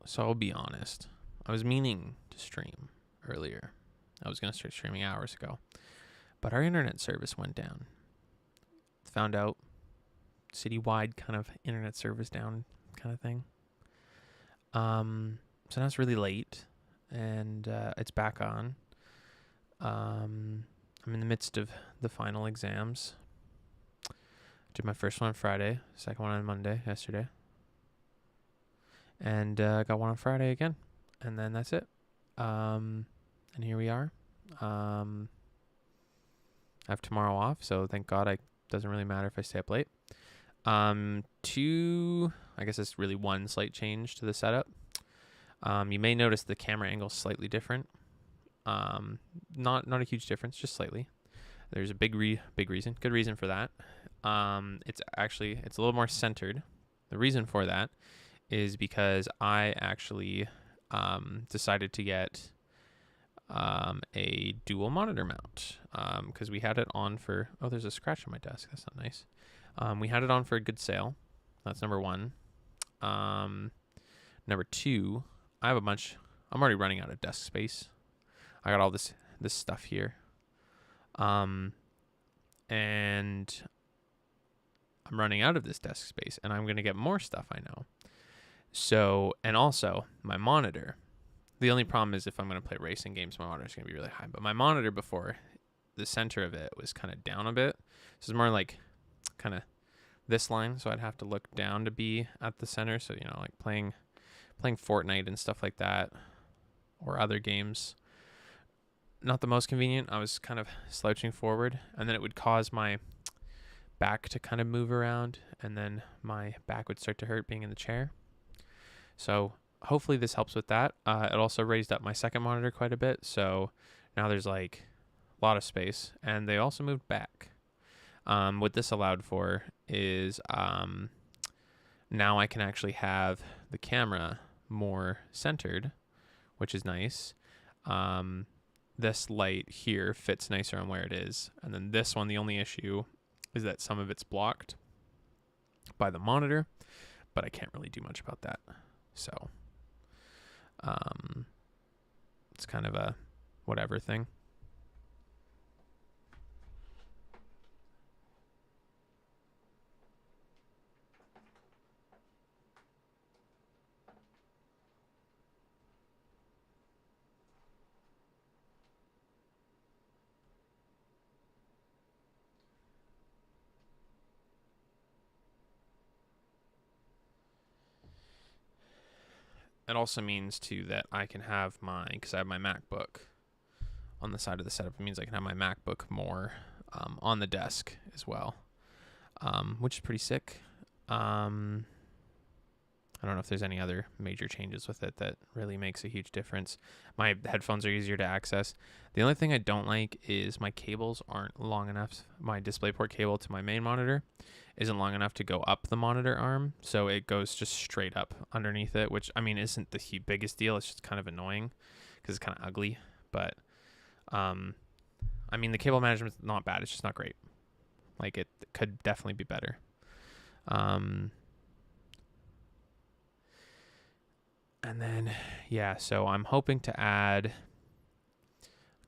So I'll be honest. I was meaning to stream earlier. I was going to start streaming hours ago. But our internet service went down. Found out citywide kind of internet service down kind of thing. So now it's really late and it's back on. I'm in the midst of the final exams. Did my first one on Friday, second one on Monday, yesterday. And got one on Friday again. And then that's it. And here we are. I have tomorrow off, so thank God it doesn't really matter if I stay up late. I guess it's really one slight change to the setup. You may notice the camera angle slightly different. Not a huge difference, just slightly. There's a good reason for that. It's a little more centered. The reason for that is because I actually decided to get a dual monitor mount because we had it on for, there's a scratch on my desk. That's not nice. We had it on for a good sale. That's number one. Number two, I'm already running out of desk space. I got all this stuff here. And I'm running out of this desk space and I'm going to get more stuff, I know. So, and also my monitor. The only problem is if I'm going to play racing games, my monitor's going to be really high. But my monitor before, the center of it was kind of down a bit. So it's more like kind of this line. So I'd have to look down to be at the center. So, like playing Fortnite and stuff like that or other games. Not the most convenient. I was kind of slouching forward and then it would cause my back to kind of move around and then my back would start to hurt being in the chair. So hopefully this helps with that. It also raised up my second monitor quite a bit. So now there's like a lot of space and they also moved back. What this allowed for is now I can actually have the camera more centered, which is nice. This light here fits nicer on where it is. And then this one, the only issue is that some of it's blocked by the monitor, but I can't really do much about that. So it's kind of a whatever thing. It also means too that I can have because I have my MacBook on the side of the setup. It means I can have my MacBook more on the desk as well, which is pretty sick. I don't know if there's any other major changes with it that really makes a huge difference. My headphones are easier to access. The only thing I don't like is my cables aren't long enough. My DisplayPort cable to my main monitor isn't long enough to go up the monitor arm. So it goes just straight up underneath it, which, I mean, isn't the biggest deal. It's just kind of annoying because it's kind of ugly. But, I mean, the cable management's not bad. It's just not great. Like, it could definitely be better. And then, yeah, so I'm hoping to add a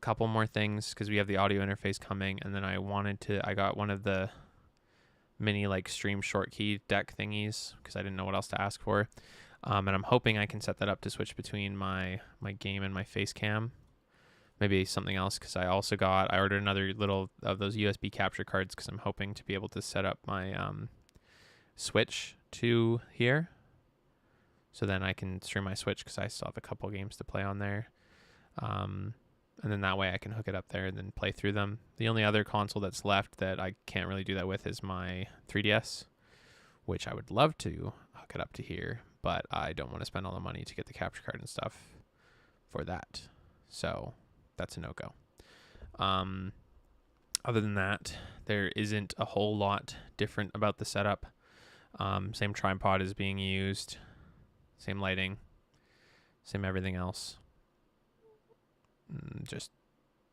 couple more things because we have the audio interface coming. And then I got one of the mini like stream short key deck thingies because I didn't know what else to ask for. And I'm hoping I can set that up to switch between my game and my face cam. Maybe something else because I ordered another little of those USB capture cards because I'm hoping to be able to set up my Switch to here. So then I can stream my Switch because I still have a couple games to play on there. And then that way I can hook it up there and then play through them. The only other console that's left that I can't really do that with is my 3DS, which I would love to hook it up to here, but I don't want to spend all the money to get the capture card and stuff for that. So that's a no-go. Other than that, there isn't a whole lot different about the setup. Same tripod is being used. Same lighting, same everything else. Just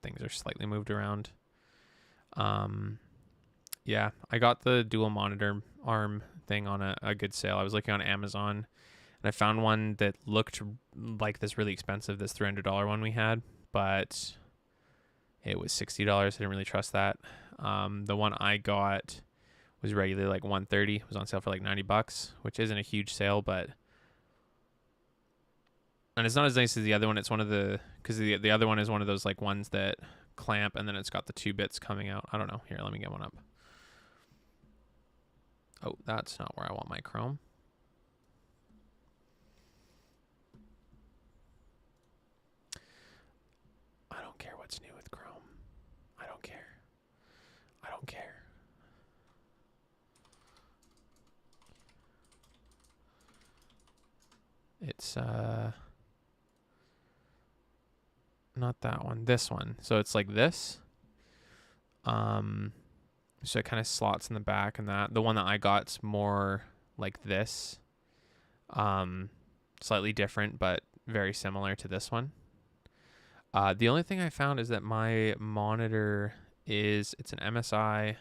things are slightly moved around. Yeah, I got the dual monitor arm thing on a good sale. I was looking on Amazon And I found one that looked like this really expensive, this $300 one we had, but it was $60. I didn't really trust that. The one I got was regularly like $130. It was on sale for like $90, which isn't a huge sale, but and it's not as nice as the other one. It's one of the because the other one is one of those like ones that clamp and then it's got the 2 bits coming out. I don't know. Here, let me get one up. Oh, that's not where I want my Chrome. I don't care what's new with Chrome. I don't care. I don't care. It's not that one. This one. So it's like this. So it kind of slots in the back, and that the one that I got's more like this. Slightly different, but very similar to this one. The only thing I found is that my monitor it's an MSI.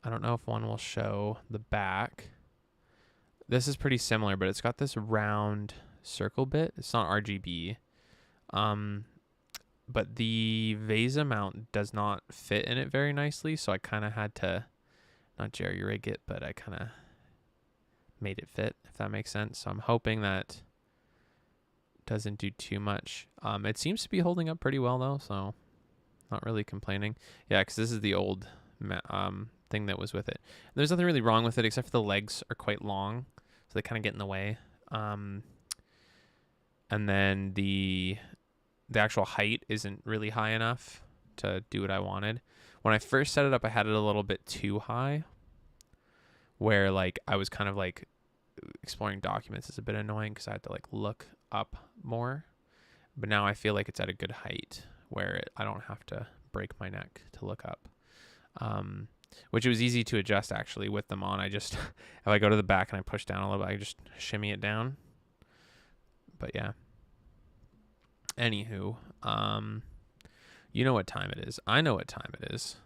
I don't know if one will show the back. This is pretty similar, but it's got this round circle bit. It's not RGB. But the VESA mount does not fit in it very nicely, so I kind of had to not jerry rig it, but I kind of made it fit, if that makes sense. So I'm hoping that doesn't do too much. It seems to be holding up pretty well though, so not really complaining. Yeah, because this is the old thing that was with it. There's nothing really wrong with it except for the legs are quite long, so they kind of get in the way. And then the actual height isn't really high enough to do what I wanted. When I first set it up, I had it a little bit too high, where like I was kind of like exploring documents is a bit annoying because I had to like look up more. But now I feel like it's at a good height where I don't have to break my neck to look up. Which it was easy to adjust actually with them on. I just, if I go to the back and I push down a little bit, I just shimmy it down. But yeah. Anywho, you know what time it is. I know what time it is.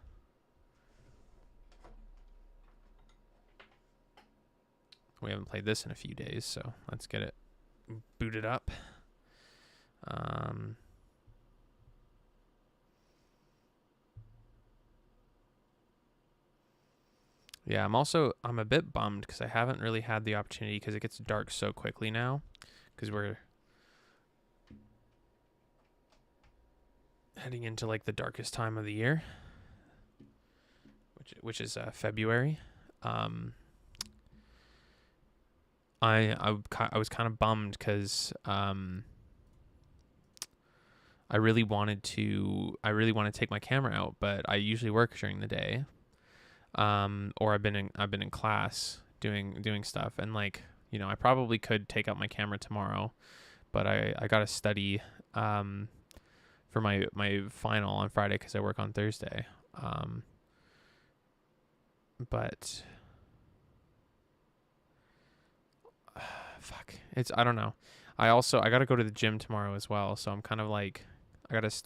We haven't played this in a few days, so let's get it booted up. Yeah, I'm a bit bummed because I haven't really had the opportunity because it gets dark so quickly now because we're heading into like the darkest time of the year, which is February. I was kind of bummed because I really want to take my camera out, but I usually work during the day. Or I've been in class doing stuff, and like, you know, I probably could take out my camera tomorrow, but I got to study for my final on Friday because I work on Thursday. But fuck, I don't know. I got to go to the gym tomorrow as well, so I'm kind of like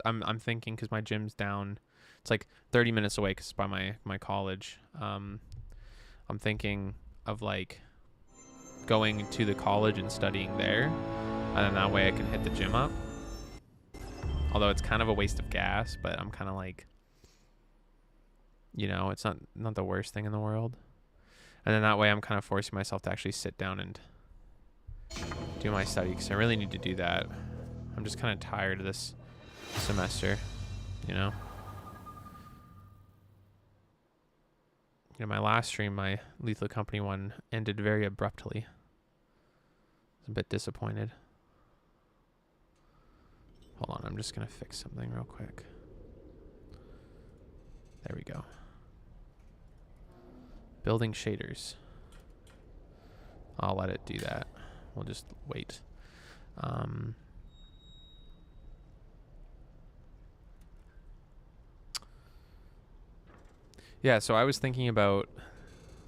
I'm thinking because my gym's down. It's like 30 minutes away because it's by my college. I'm thinking of like going to the college and studying there, and then that way I can hit the gym up. Although it's kind of a waste of gas, but I'm kind of like, you know, it's not the worst thing in the world. And then that way I'm kind of forcing myself to actually sit down and do my study because I really need to do that. I'm just kind of tired of this semester, you know. You know, my last stream, my Lethal Company one, ended very abruptly. I was a bit disappointed. Hold on, I'm just going to fix something real quick. There we go. Building shaders. I'll let it do that. We'll just wait. Yeah, so I was thinking about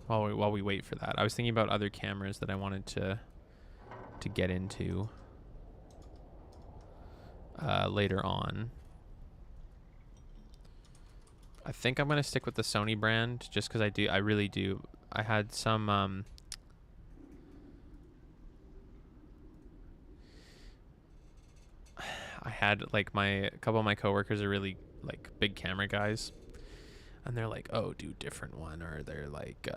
while we wait for that. I was thinking about other cameras that I wanted to get into later on. I think I'm gonna stick with the Sony brand just because I really do I had some I had like a couple of my coworkers are really like big camera guys, and they're like, oh, do different one, or they're like,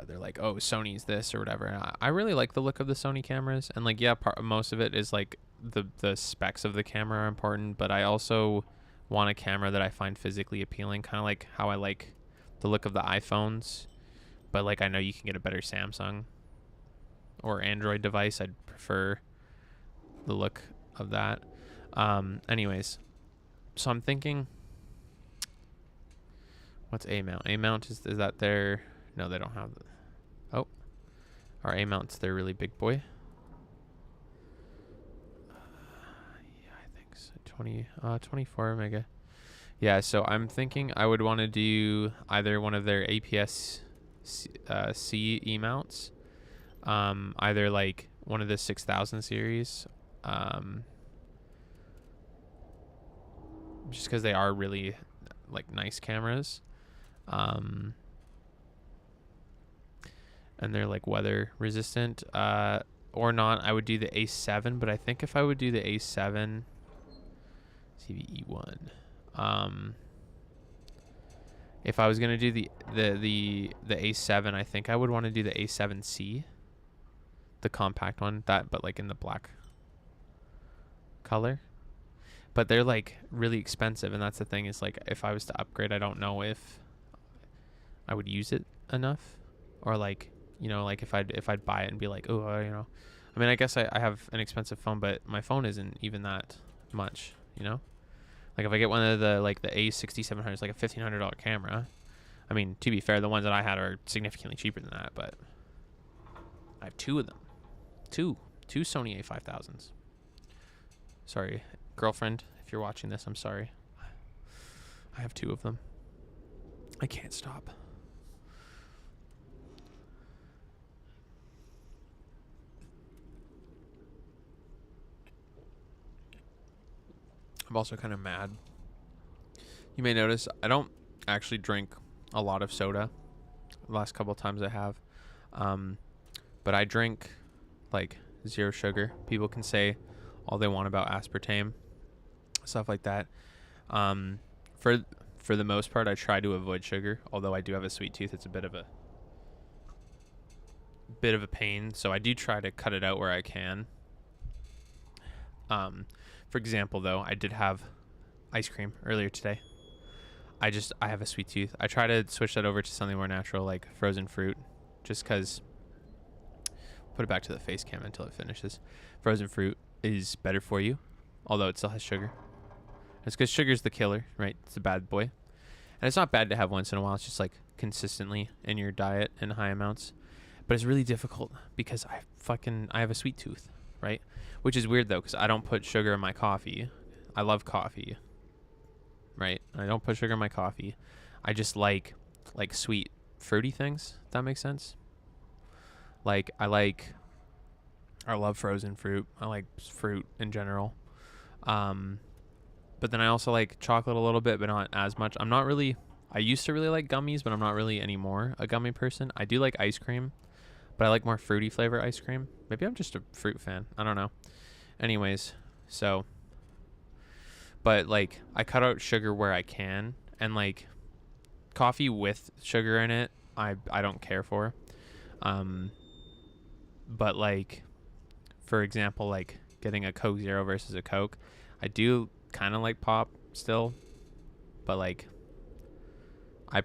oh, Sony's this or whatever. And I really like the look of the Sony cameras, and like, yeah, most of it is like the specs of the camera are important, but I also want a camera that I find physically appealing, kind of like how I like the look of the iPhones, but like I know you can get a better Samsung or Android device. I'd prefer the look of that. Anyways, so I'm thinking, what's A mount? A mount is that their? No, they don't have. Oh, our A mount's their really big boy. Yeah, I think so. 24 mega. Yeah, so I'm thinking I would want to do either one of their APS-C E mounts, either like one of the 6000 series, just because they are really like nice cameras, and they're like weather resistant, or not. I would do the A7, but I think if I would do the A7 CVE1, if I was gonna do the A7, I think I would want to do the A7C, the compact one, but like in the black color. But they're like really expensive, and that's the thing, is like if I was to upgrade, I don't know if I would use it enough, or like, you know, like if I'd buy it and be like, oh, you know, I mean, I guess I have an expensive phone, but my phone isn't even that much, you know. Like if I get one of the like the A6700, it's like a $1,500 camera. I mean, to be fair, the ones that I had are significantly cheaper than that, but I have two of them, two Sony A5000s. Sorry, girlfriend, if you're watching this, I'm sorry. I have two of them. I can't stop. I'm also kind of mad. You may notice I don't actually drink a lot of soda. The last couple of times I have. But I drink like zero sugar. People can say all they want about aspartame, stuff like that. For the most part, I try to avoid sugar. Although I do have a sweet tooth, it's a bit of a pain. So I do try to cut it out where I can. For example, though, I did have ice cream earlier today. I have a sweet tooth. I try to switch that over to something more natural, like frozen fruit, just because. Put it back to the face cam until it finishes. Frozen fruit is better for you, although it still has sugar. It's because sugar's the killer, right? It's a bad boy. And it's not bad to have once in a while. It's just like consistently in your diet in high amounts. But it's really difficult because I have a sweet tooth, right? Which is weird though, because I don't put sugar in my coffee. I love coffee, right? I don't put sugar in my coffee. I just like sweet, fruity things. If that makes sense. Like I love frozen fruit. I like fruit in general. But then I also like chocolate a little bit, but not as much. I used to really like gummies, but I'm not really anymore a gummy person. I do like ice cream, but I like more fruity flavor ice cream. Maybe I'm just a fruit fan. I don't know. Anyways, so, but like I cut out sugar where I can, and like coffee with sugar in it, I don't care for. But like, for example, like getting a Coke Zero versus a Coke, I do kind of like pop still, but like I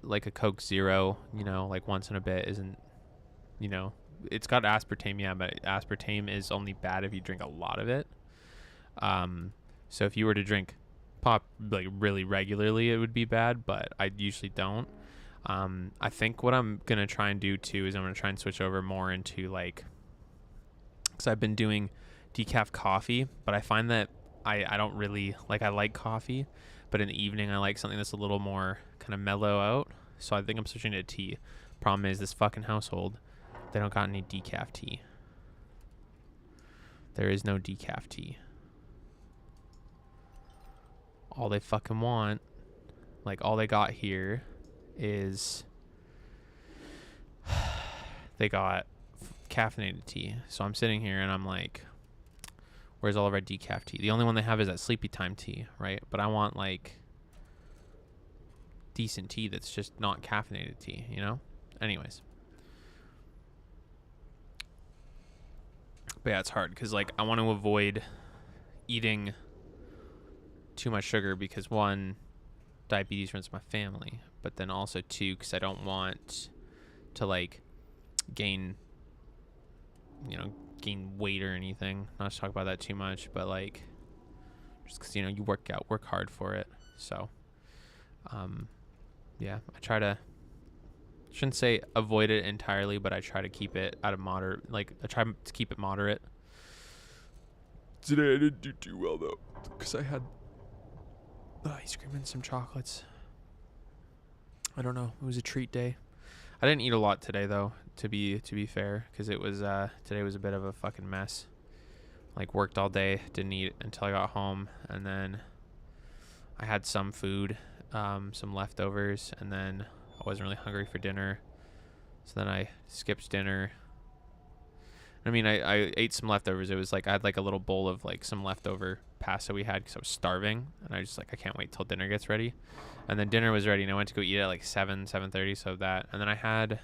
like a Coke Zero, you know, like once in a bit isn't, you know, it's got aspartame, yeah, but aspartame is only bad if you drink a lot of it. So if you were to drink pop like really regularly, it would be bad, but I usually don't. I think what I'm going to try and do too is I'm going to try and switch over more into like, because I've been doing decaf coffee, but I find that I don't really like, I like coffee, but in the evening I like something that's a little more kind of mellow out. So I think I'm switching to tea. Problem is this fucking household, they don't got any decaf tea. There is no decaf tea. All they fucking want, like all they got here is they got caffeinated tea. So I'm sitting here and I'm like, where's all of our decaf tea? The only one they have is that sleepy time tea, right? But I want like decent tea that's just not caffeinated tea, you know? Anyways. But yeah, it's hard because like I want to avoid eating too much sugar because one, diabetes runs my family, but then also two, because I don't want to like gain weight or anything. Not to talk about that too much, but like just because you work hard for it. So yeah, I try to, shouldn't say avoid it entirely, but I try to keep it at a moderate, like I try to keep it moderate. Today I didn't do too well though, because I had ice cream and some chocolates. I don't know, it was a treat day. I didn't eat a lot today though, to be fair, because it was today was a bit of a fucking mess. Like worked all day, didn't eat until I got home, and then I had some food, some leftovers, and then I wasn't really hungry for dinner, so then I skipped dinner. I mean, I ate some leftovers. It was like I had like a little bowl of like some leftover pasta we had because I was starving, and I just like I can't wait till dinner gets ready. And then dinner was ready, and I went to go eat at like 7:30. So that, and then I had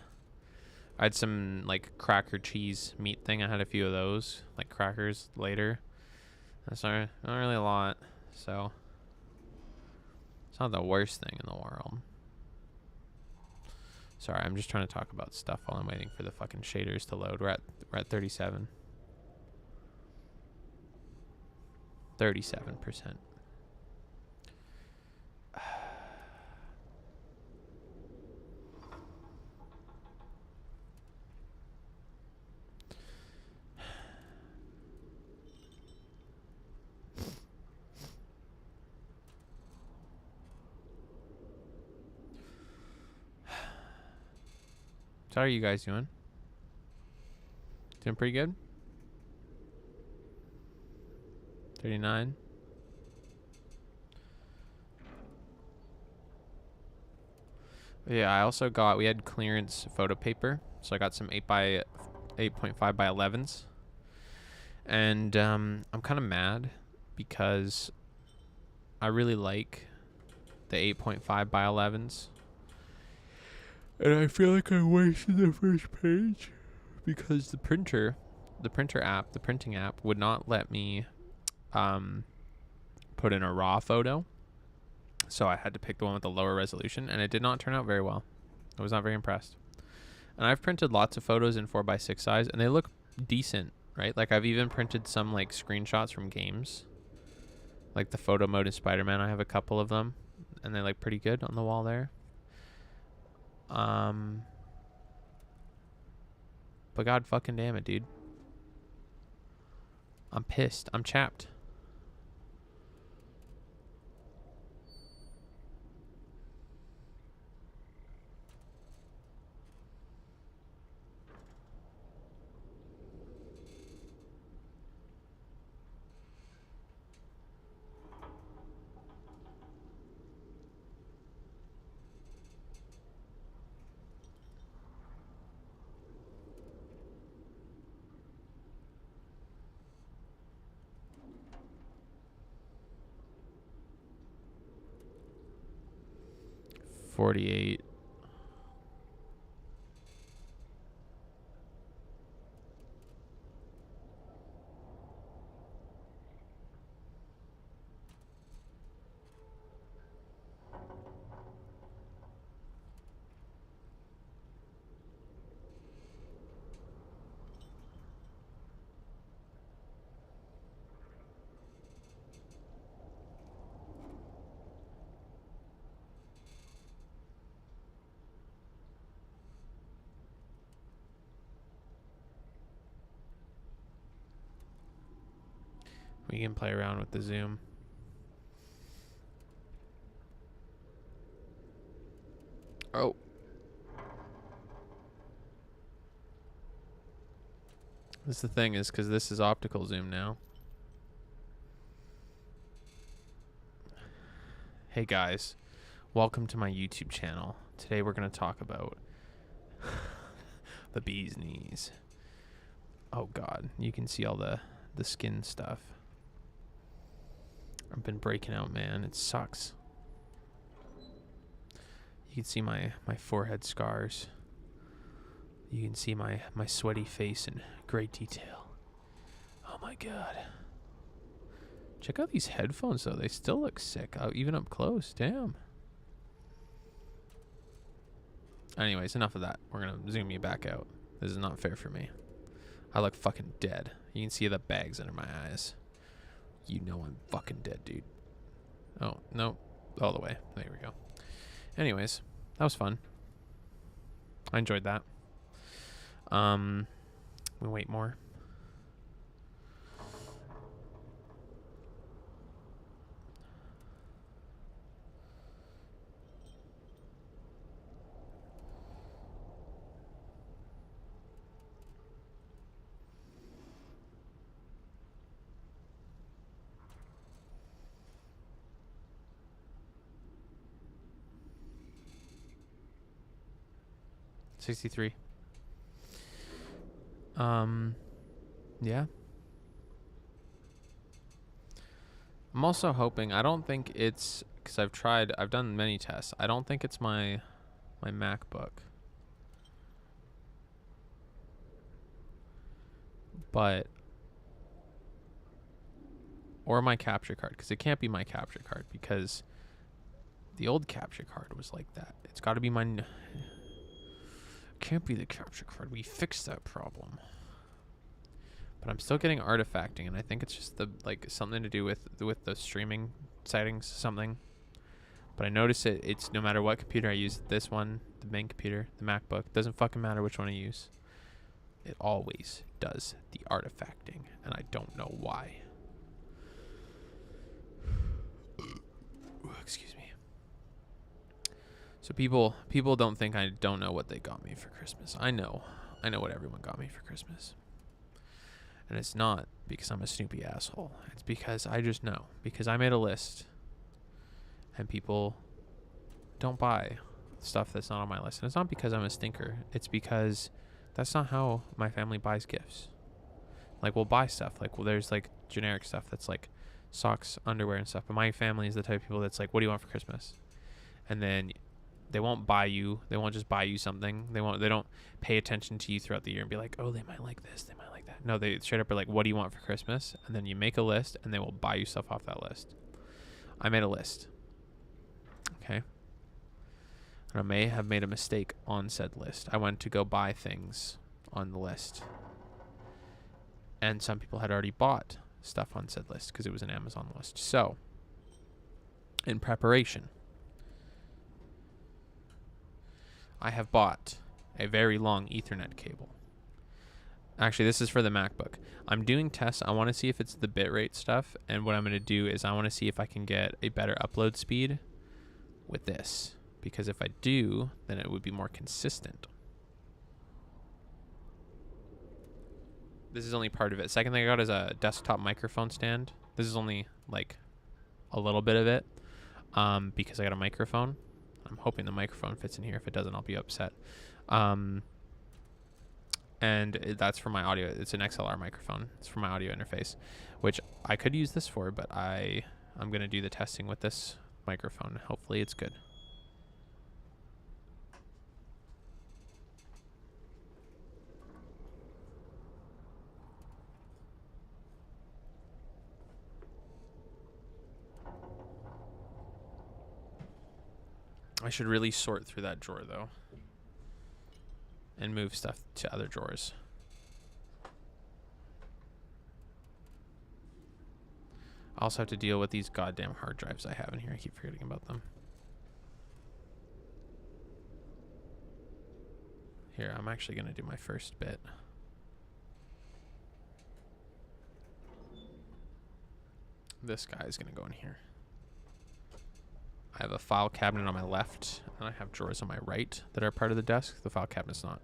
some like cracker cheese meat thing. I had a few of those like crackers later. That's not really a lot, so it's not the worst thing in the world. Sorry, I'm just trying to talk about stuff while I'm waiting for the fucking shaders to load. We're at 37. 37%. So how are you guys doing? Doing pretty good? 39. Yeah, I also got, we had clearance photo paper, so I got some 8.5 by 11s. And I'm kind of mad because I really like the 8.5 by 11s. And I feel like I wasted the first page because the printing app would not let me put in a raw photo. So I had to pick the one with the lower resolution, and it did not turn out very well. I was not very impressed. And I've printed lots of photos in 4x6 size, and they look decent, right? Like I've even printed some like screenshots from games, like the photo mode in Spider-Man. I have a couple of them, and they look pretty good on the wall there. But god fucking damn it, dude. I'm pissed. I'm chapped. $48. We can play around with the zoom. Oh. This is the thing is because this is optical zoom now. Hey guys, welcome to my YouTube channel. Today we're going to talk about The bee's knees. Oh god, you can see all the skin stuff. I've been breaking out, man. It sucks. You can see my forehead scars. You can see my sweaty face in great detail. Oh my god. Check out these headphones though. They still look sick. Even up close. Damn. Anyways, enough of that. We're gonna zoom you back out. This is not fair for me. I look fucking dead. You can see the bags under my eyes. You know I'm fucking dead, dude. Oh, no. All the way. There we go. Anyways, that was fun. I enjoyed that. We wait more. $63. Yeah. I'm also hoping, I don't think it's, because I've done many tests. I don't think it's my MacBook. But, or my capture card, because it can't be my capture card, because the old capture card was like that. It's got to be my, can't be the capture card. We fixed that problem. But I'm still getting artifacting, and I think it's just something to do with the streaming settings, something. But I notice it's no matter what computer I use, this one, the main computer, the MacBook, doesn't fucking matter which one I use. It always does the artifacting, and I don't know why. Excuse me. So people don't think I don't know what they got me for Christmas. I know what everyone got me for Christmas. And it's not because I'm a snoopy asshole. It's because I just know. Because I made a list. And people don't buy stuff that's not on my list. And it's not because I'm a stinker. It's because that's not how my family buys gifts. Like, we'll buy stuff. Like, well, there's, like, generic stuff that's, like, socks, underwear, and stuff. But my family is the type of people that's like, what do you want for Christmas? And then they won't buy you. They won't just buy you something. They don't pay attention to you throughout the year and be like, oh, they might like this. They might like that. No, they straight up are like, what do you want for Christmas? And then you make a list, and they will buy you stuff off that list. I made a list. Okay. And I may have made a mistake on said list. I went to go buy things on the list. And some people had already bought stuff on said list because it was an Amazon list. So, in preparation, I have bought a very long Ethernet cable. Actually, this is for the MacBook. I'm doing tests. I want to see if it's the bitrate stuff. And what I'm going to do is I want to see if I can get a better upload speed with this. Because if I do, then it would be more consistent. This is only part of it. Second thing I got is a desktop microphone stand. This is only like a little bit of it because I got a microphone. I'm hoping the microphone fits in here. If it doesn't, I'll be upset. And that's for my audio. It's an XLR microphone. It's for my audio interface, which I could use this for, but I'm going to do the testing with this microphone. Hopefully it's good. I should really sort through that drawer, though, and move stuff to other drawers. I also have to deal with these goddamn hard drives I have in here. I keep forgetting about them. Here, I'm actually going to do my first bit. This guy is going to go in here. I have a file cabinet on my left, and I have drawers on my right that are part of the desk. The file cabinet's not.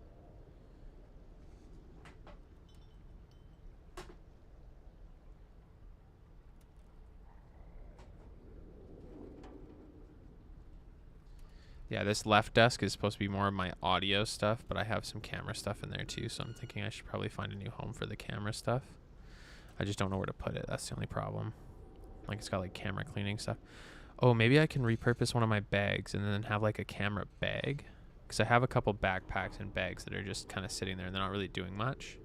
Yeah, this left desk is supposed to be more of my audio stuff, but I have some camera stuff in there too, so I'm thinking I should probably find a new home for the camera stuff. I just don't know where to put it. That's the only problem. Like, it's got like camera cleaning stuff. Oh, maybe I can repurpose one of my bags and then have like a camera bag, because I have a couple backpacks and bags that are just kind of sitting there and they're not really doing much.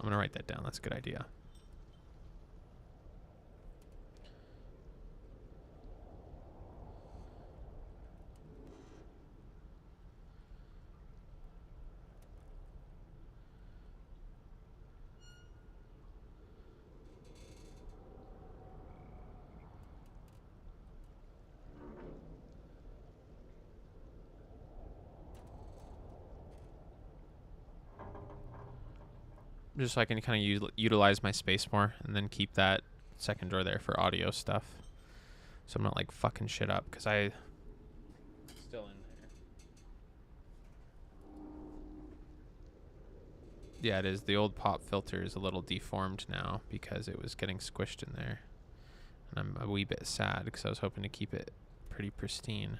I'm gonna write that down. That's a good idea. Just so I can kind of utilize my space more and then keep that second drawer there for audio stuff. So I'm not like fucking shit up, because I still in there. Yeah, it is. The old pop filter is a little deformed now because it was getting squished in there. And I'm a wee bit sad because I was hoping to keep it pretty pristine.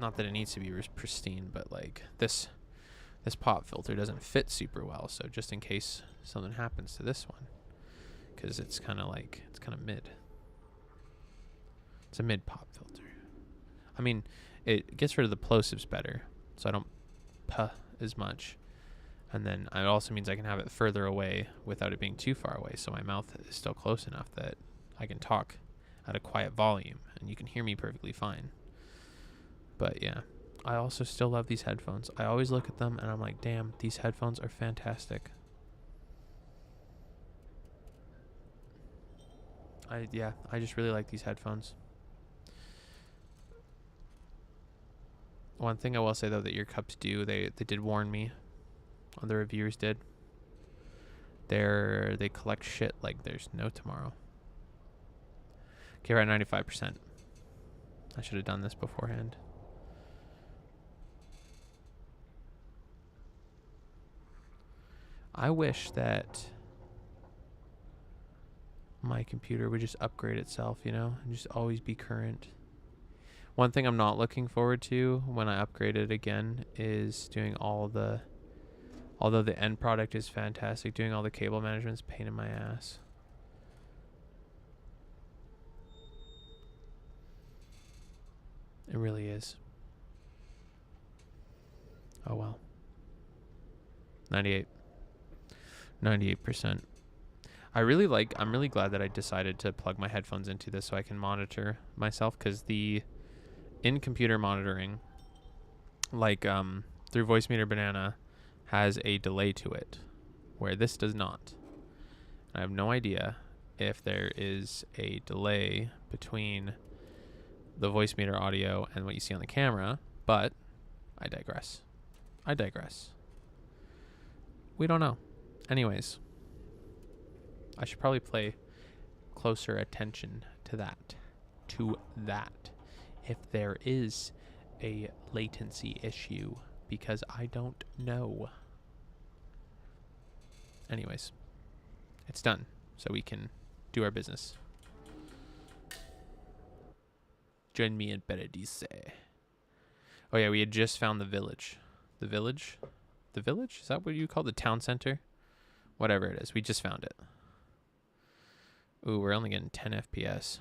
Not that it needs to be pristine, but like this pop filter doesn't fit super well, so just in case something happens to this one, because it's kind of mid. It's a mid pop filter. I mean, it gets rid of the plosives better, so I don't puh as much. And then it also means I can have it further away without it being too far away, so my mouth is still close enough that I can talk at a quiet volume and you can hear me perfectly fine. But yeah, I also still love these headphones. I always look at them and I'm like, damn, these headphones are fantastic. I just really like these headphones. One thing I will say though, that ear cups do, they did warn me. The reviewers did. They collect shit like there's no tomorrow. Okay, we're at 95%. I should have done this beforehand. I wish that my computer would just upgrade itself, you know, and just always be current. One thing I'm not looking forward to when I upgrade it again is doing although the end product is fantastic, doing all the cable management's a pain in my ass. It really is. Oh well. 98%. I'm really glad that I decided to plug my headphones into this so I can monitor myself, because in computer monitoring, like through Voicemeeter Banana, has a delay to it, where this does not. I have no idea if there is a delay between the Voicemeeter audio and what you see on the camera, but I digress. We don't know. Anyways, I should probably pay closer attention to that. If there is a latency issue, because I don't know. Anyways, it's done, so we can do our business. Join me in Paradise. Oh yeah, we had just found the village. The village? Is that what you call the town center? Whatever it is, we just found it. Ooh, we're only getting 10 FPS.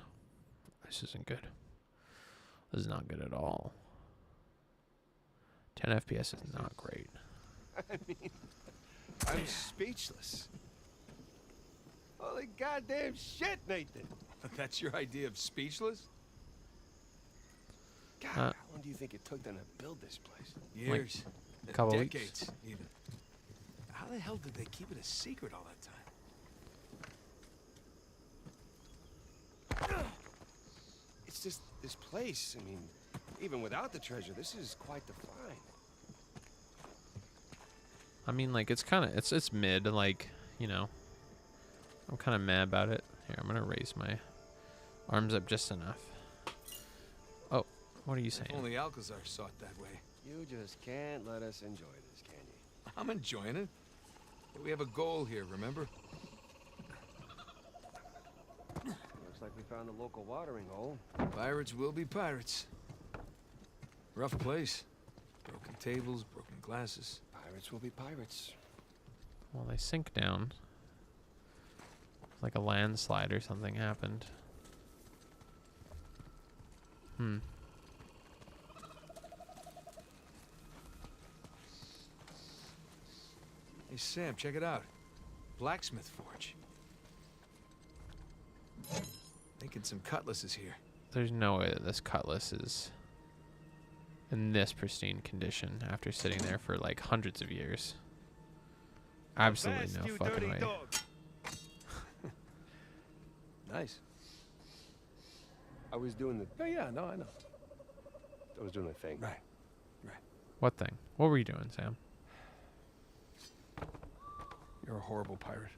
This isn't good. This is not good at all. 10 FPS is not great. I mean, I'm speechless. Holy goddamn shit, Nathan. That's your idea of speechless? God, how long do you think it took them to build this place? Years. Like couple decades, weeks. even. How the hell did they keep it a secret all that time? It's just this place. I mean, even without the treasure, this is quite the find. I mean, like, it's mid, like, you know. I'm kind of mad about it. Here, I'm going to raise my arms up just enough. Oh, what are you saying? If only Alcazar saw it that way. You just can't let us enjoy this, can you? I'm enjoying it. But we have a goal here, remember? Looks like we found a local watering hole. Pirates will be pirates. Rough place. Broken tables, broken glasses. Pirates will be pirates. Well, they sink down. Like a landslide or something happened. Hey, Sam, check it out. Blacksmith forge. Thinking some cutlasses here. There's no way that this cutlass is in this pristine condition after sitting there for like hundreds of years. Absolutely no fucking way. Nice. I was doing the... Oh, yeah, no, I know. I was doing the thing. Right. What thing? What were you doing, Sam? You're a horrible pirate.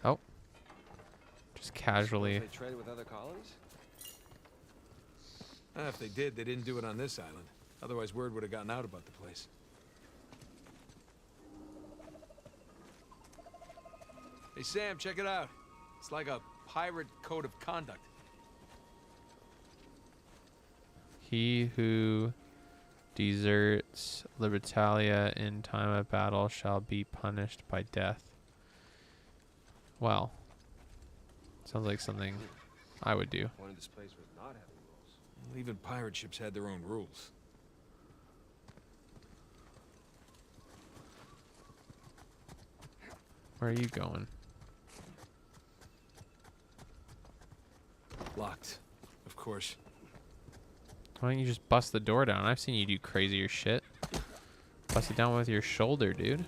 Oh. Just casually. They trade with other colonies? If they did, they didn't do it on this island. Otherwise, word would have gotten out about the place. Hey, Sam, check it out. It's like a pirate code of conduct. He who deserts Libertalia in time of battle shall be punished by death. Well, sounds like something I would do. Wanted this place was not having rules. Well, even pirate ships had their own rules. Where are you going? Locked, of course. Why don't you just bust the door down? I've seen you do crazier shit. Bust it down with your shoulder, dude.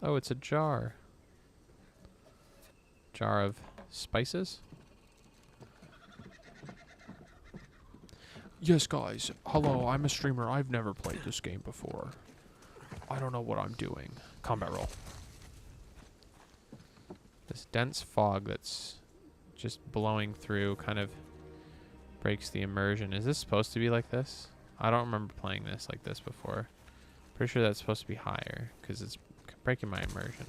Oh, it's a jar. Jar of spices? Yes, guys. Hello, I'm a streamer. I've never played this game before. I don't know what I'm doing. Combat roll. This dense fog that's just blowing through kind of breaks the immersion. Is this supposed to be like this? I don't remember playing this like this before. Pretty sure that's supposed to be higher because it's breaking my immersion.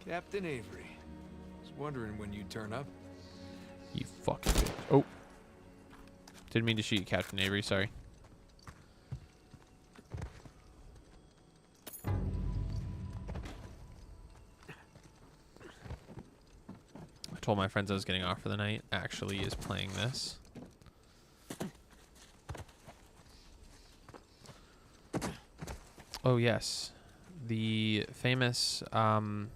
Captain Avery. Was wondering when you'd turn up. You fucking bitch. Oh. Didn't mean to shoot you, Captain Avery. Sorry. I told my friends I was getting off for the night. Actually is playing this. Oh, yes. The famous 6th,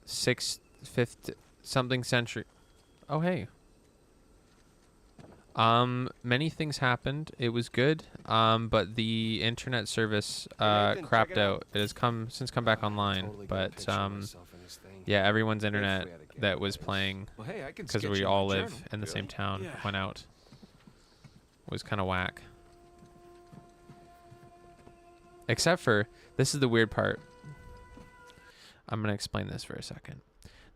5th something century. Oh, hey. Many things happened. It was good. But the internet service crapped out. It has since come back online. But yeah, everyone's internet that was playing, Well, hey, I can because sketch we you all my live journal. in the same Really? town, Yeah. went out. Was kind of whack. Except for, this is the weird part. I'm going to explain this for a second.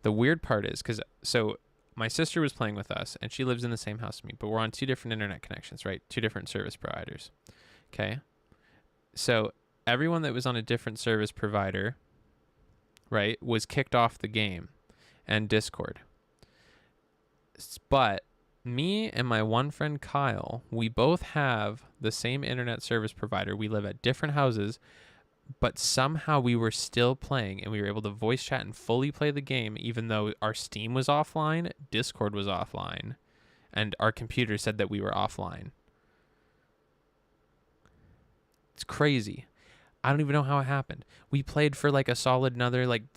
The weird part is, so my sister was playing with us, and she lives in the same house as me, but we're on 2 different internet connections, right? 2 different service providers. Okay? So everyone that was on a different service provider, right, was kicked off the game and Discord. But me and my one friend Kyle, we both have the same internet service provider. We live at different houses, but somehow we were still playing, and we were able to voice chat and fully play the game, even though our Steam was offline, Discord was offline, and our computer said that we were offline. It's crazy. I don't even know how it happened. We played for like a solid another like